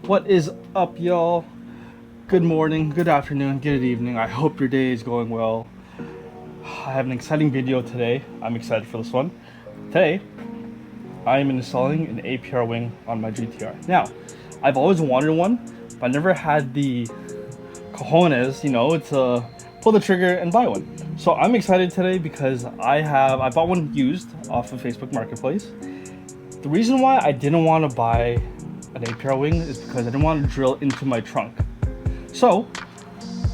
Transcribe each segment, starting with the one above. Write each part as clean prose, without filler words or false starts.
What is up, y'all? Good morning, good afternoon, good evening. I hope your day is going well. I have an exciting video today. I'm excited for this one. Today, I am installing an APR wing on my GTR. Now, I've always wanted one, but I never had the cojones, to pull the trigger and buy one. So I'm excited today because I bought one used off of Facebook Marketplace. The reason why I didn't want to buy an APR wing is because I didn't want to drill into my trunk. So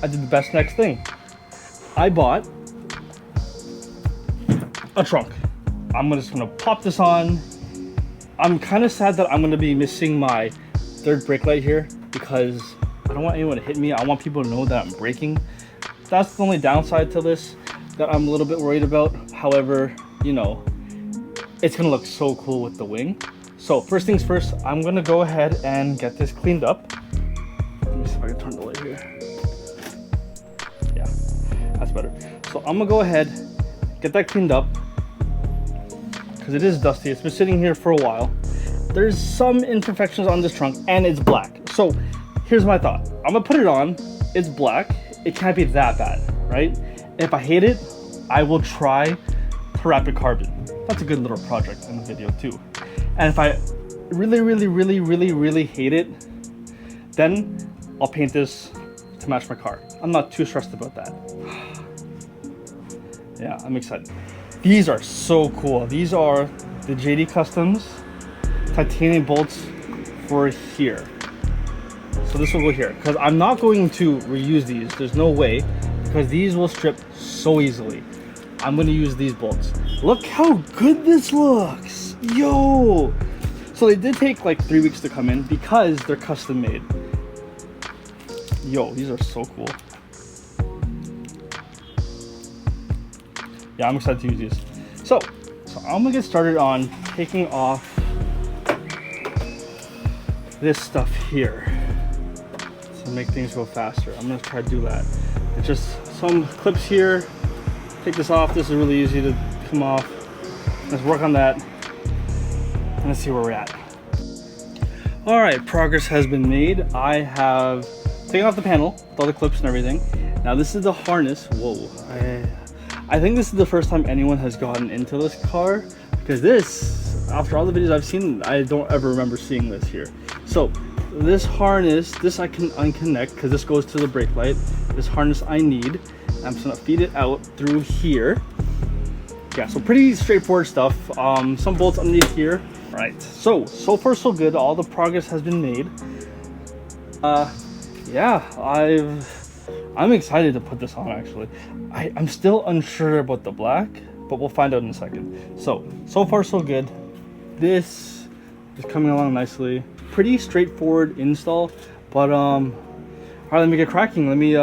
I did the best next thing. I bought a trunk. I'm just gonna pop this on. I'm kind of sad that I'm gonna be missing my third brake light here because I don't want anyone to hit me. I want people to know that I'm braking. That's the only downside to this that I'm a little bit worried about. However, it's gonna look so cool with the wing. So first things first, I'm gonna go ahead and get this cleaned up. Let me see if I can turn the light here. Yeah, that's better. So I'm gonna go ahead, get that cleaned up because it is dusty. It's been sitting here for a while. There's some imperfections on this trunk and it's black. So here's my thought. I'm gonna put it on, it's black. It can't be that bad, right? If I hate it, I will try to wrap it carbon. That's a good little project in the video too. And if I really hate it, then I'll paint this to match my car. I'm not too stressed about that. Yeah, I'm excited. These are so cool. These are the JD Customs titanium bolts for here. So this will go here because I'm not going to reuse these. There's no way because these will strip so easily. I'm going to use these bolts. Look how good this looks. Yo. So they did take like 3 weeks to come in because they're custom made. Yo, these are so cool. Yeah, I'm excited to use these. So I'm gonna get started on taking off this stuff here to make things go faster. I'm gonna try to do that. It's just some clips here. Take this off. This is really easy to come off. Let's work on that and let's see where we're at. All right, progress has been made. I have taken off the panel with all the clips and everything. Now this is the harness. Whoa, I think this is the first time anyone has gotten into this car because this, after all the videos I've seen, I don't ever remember seeing this here. So this harness, this I can unconnect because this goes to the brake light. This harness I need. I'm just gonna feed it out through here. Yeah, so pretty straightforward stuff. Some bolts underneath here. All right, so far so good. All the progress has been made. Yeah, I'm excited to put this on actually. I'm still unsure about the black, but we'll find out in a second. So far so good. This is coming along nicely. Pretty straightforward install, but all right, let me get cracking. Let me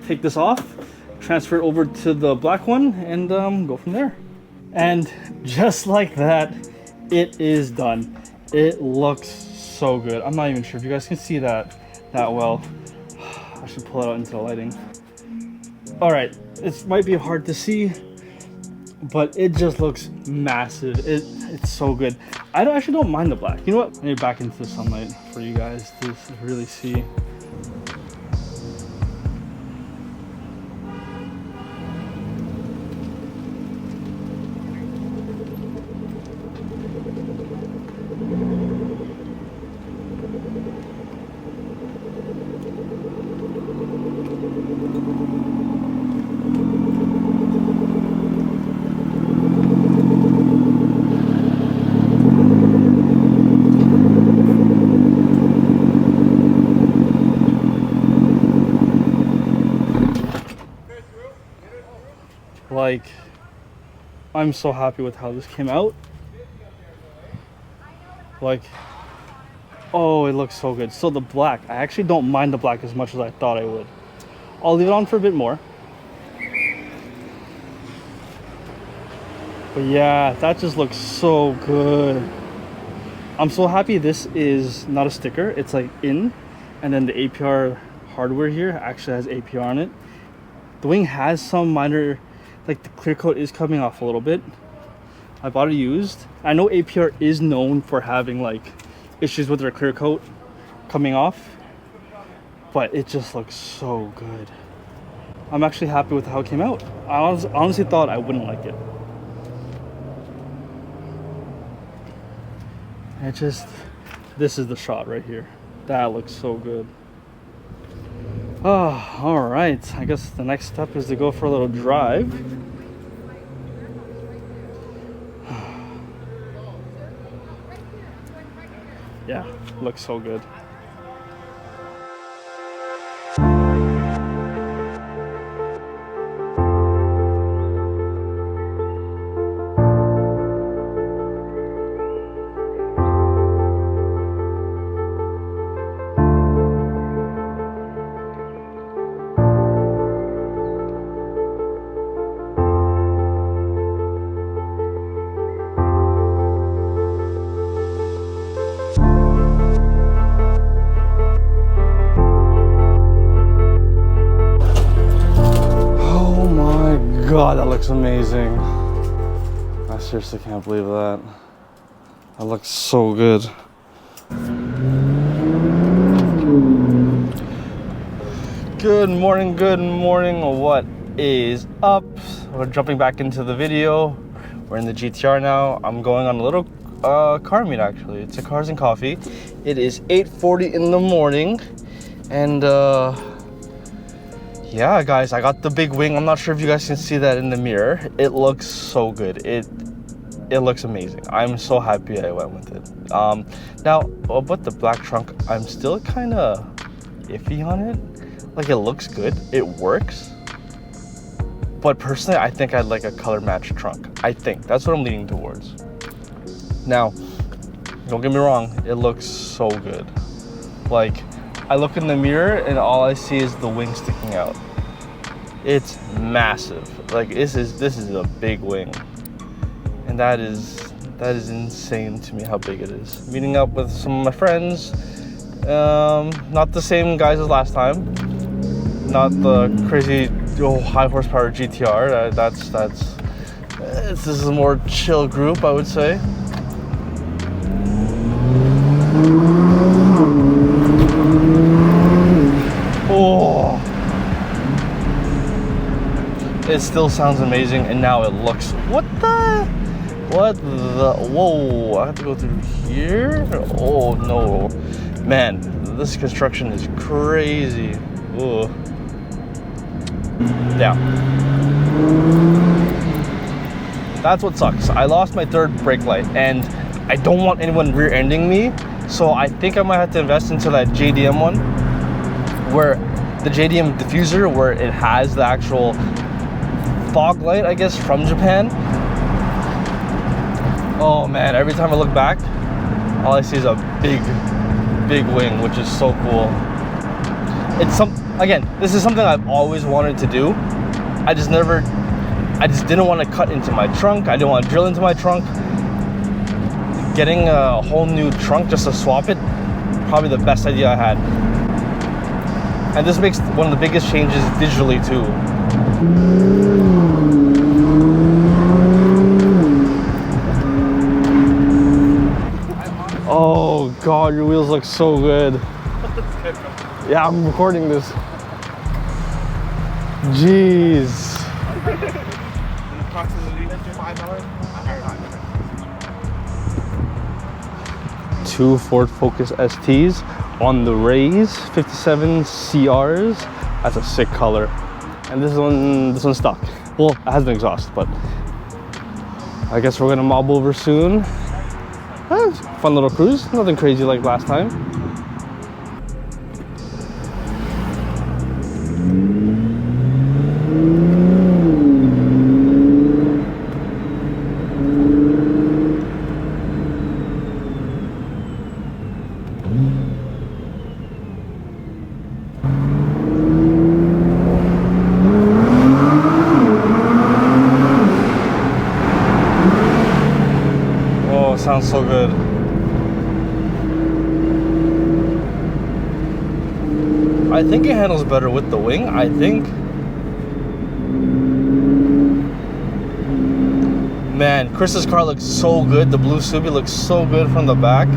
take this off, transfer it over to the black one, and go from there. And just like that, it is done. It looks so good. I'm not even sure if you guys can see that well. I should pull it out into the lighting. All right, it might be hard to see, but it just looks massive. It's so good. I actually don't mind the black. You know what? Let me back into the sunlight for you guys to really see. Like, I'm so happy with how this came out. Like, oh, it looks so good. So the black, I actually don't mind the black as much as I thought I would. I'll leave it on for a bit more. But yeah, that just looks so good. I'm so happy this is not a sticker. It's like in, and then the APR hardware here actually has APR on it. The wing has some minor, like the clear coat is coming off a little bit. I bought it used. I know APR is known for having like issues with their clear coat coming off, but it just looks so good. I'm actually happy with how it came out. I honestly thought I wouldn't like it. It just, this is the shot right here. That looks so good. Oh, all right. I guess the next step is to go for a little drive. Yeah, looks so good. God, that looks amazing. I seriously can't believe that. That looks so good. Good morning, good morning. What is up? We're jumping back into the video. We're in the GTR now. I'm going on a little car meet actually. It's a Cars and Coffee. It is 8:40 in the morning and yeah, guys, I got the big wing. I'm not sure if you guys can see that in the mirror. It looks so good. It looks amazing. I'm so happy I went with it. Now, about the black trunk, I'm still kind of iffy on it. Like, it looks good. It works. But personally, I think I'd like a color matched trunk. I think. That's what I'm leaning towards. Now, don't get me wrong. It looks so good. Like, I look in the mirror and all I see is the wing sticking out. It's massive. Like this is a big wing, and that is insane to me how big it is. Meeting up with some of my friends, not the same guys as last time. Not the crazy high horsepower GTR. This is a more chill group, I would say. Oh, it still sounds amazing, and now it looks, what the, whoa, I have to go through here? Oh no, man, this construction is crazy. Oh, yeah, that's what sucks. I lost my third brake light, and I don't want anyone rear-ending me, so I think I might have to invest into that JDM one, where the JDM diffuser, where it has the actual fog light, I guess, from Japan. Oh man, every time I look back, all I see is a big wing, which is so cool. It's again, this is something I've always wanted to do. I just didn't want to cut into my trunk. I didn't want to drill into my trunk. Getting a whole new trunk just to swap it, probably the best idea I had. And this makes one of the biggest changes digitally too. Oh God, your wheels look so good. Yeah, I'm recording this. Jeez. Two Ford Focus STs on the Rays 57 CRs. That's a sick color. And this one's stock. Well, it has an exhaust, but I guess we're gonna mob over soon. Fun little cruise, nothing crazy like last time. Sounds so good. I think it handles better with the wing, I think. Man, Chris's car looks so good. The blue Subi looks so good from the back.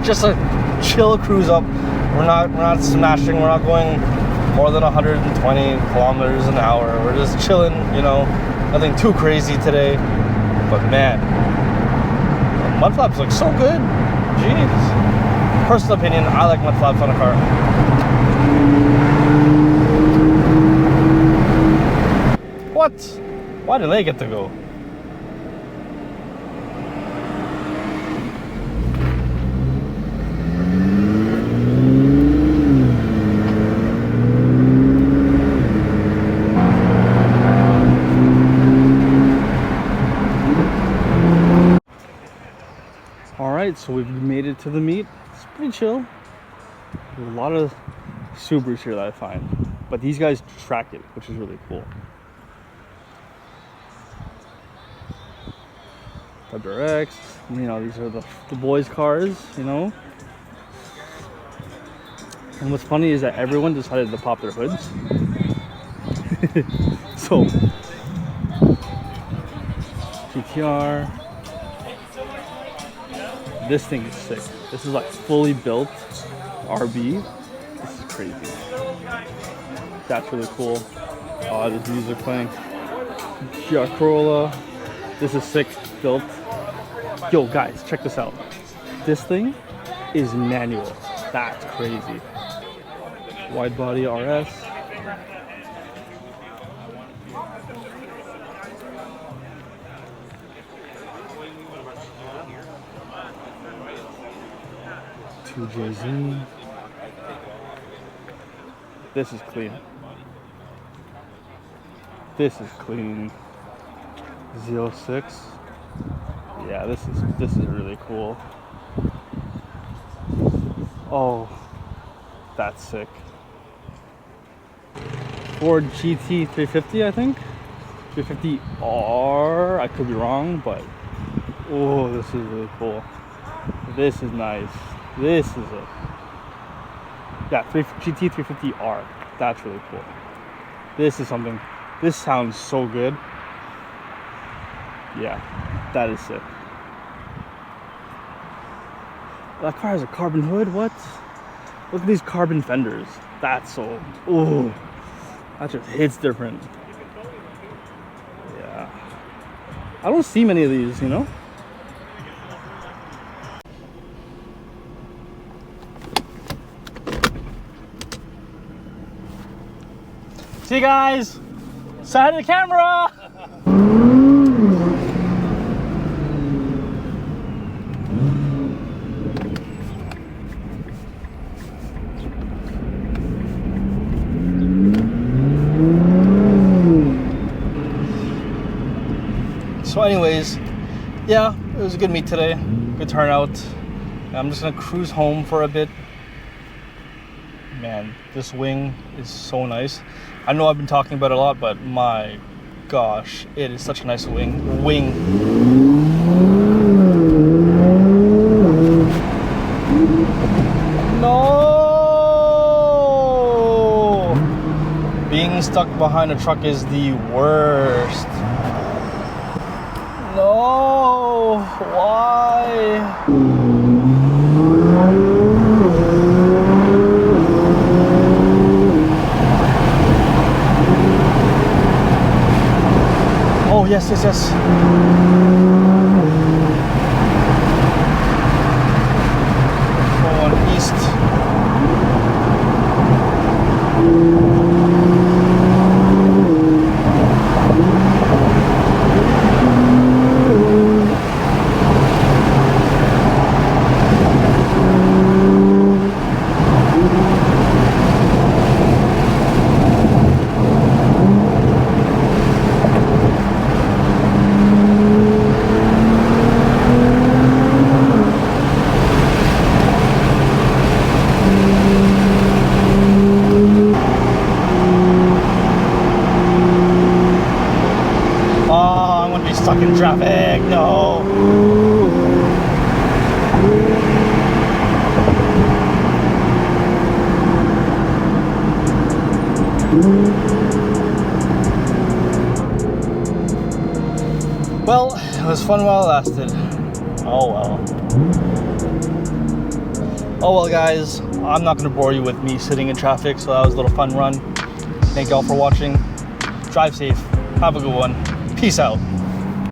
just a chill cruise up. We're not smashing. We're not going more than 120 kilometers an hour. We're just chilling, you know, nothing too crazy today. But man, the mud flaps look so good. Jeez. Personal opinion, I like mud flaps on a car. What? Why did they get to go? Alright, so we've made it to the meet. It's pretty chill. There's a lot of Subarus here that I find. But these guys track it, which is really cool. WRX, you know, these are the boys' cars, you know. And what's funny is that everyone decided to pop their hoods. So, GTR. This thing is sick. This is like fully built RB. This is crazy. That's really cool. Oh, there's music playing. GR Corolla. This is sick, built. Yo, guys, check this out. This thing is manual. That's crazy. Wide body RS. JZ. This is clean. This is clean. Z06. Yeah, this is really cool. Oh, that's sick. Ford GT 350, I think. 350R. I could be wrong, but oh, this is really cool. This is nice. This is a GT 350R. That's really cool. This is something. This sounds so good. Yeah, that is sick. That car has a carbon hood. What? Look at these carbon fenders. That's so. Ooh, that just hits different. Yeah, I don't see many of these, you know. See you guys. Side of the camera. So anyways, yeah, it was a good meet today. Good turnout. I'm just gonna cruise home for a bit. Man, this wing is so nice. I know I've been talking about it a lot, but my gosh, it is such a nice wing. No! Being stuck behind a truck is the worst. No! Why? Oh, yes. Going east. Stuck in traffic, no. Well, it was fun while it lasted. Oh well. Oh well guys, I'm not gonna bore you with me sitting in traffic, so that was a little fun run. Thank y'all for watching. Drive safe, have a good one. Peace out.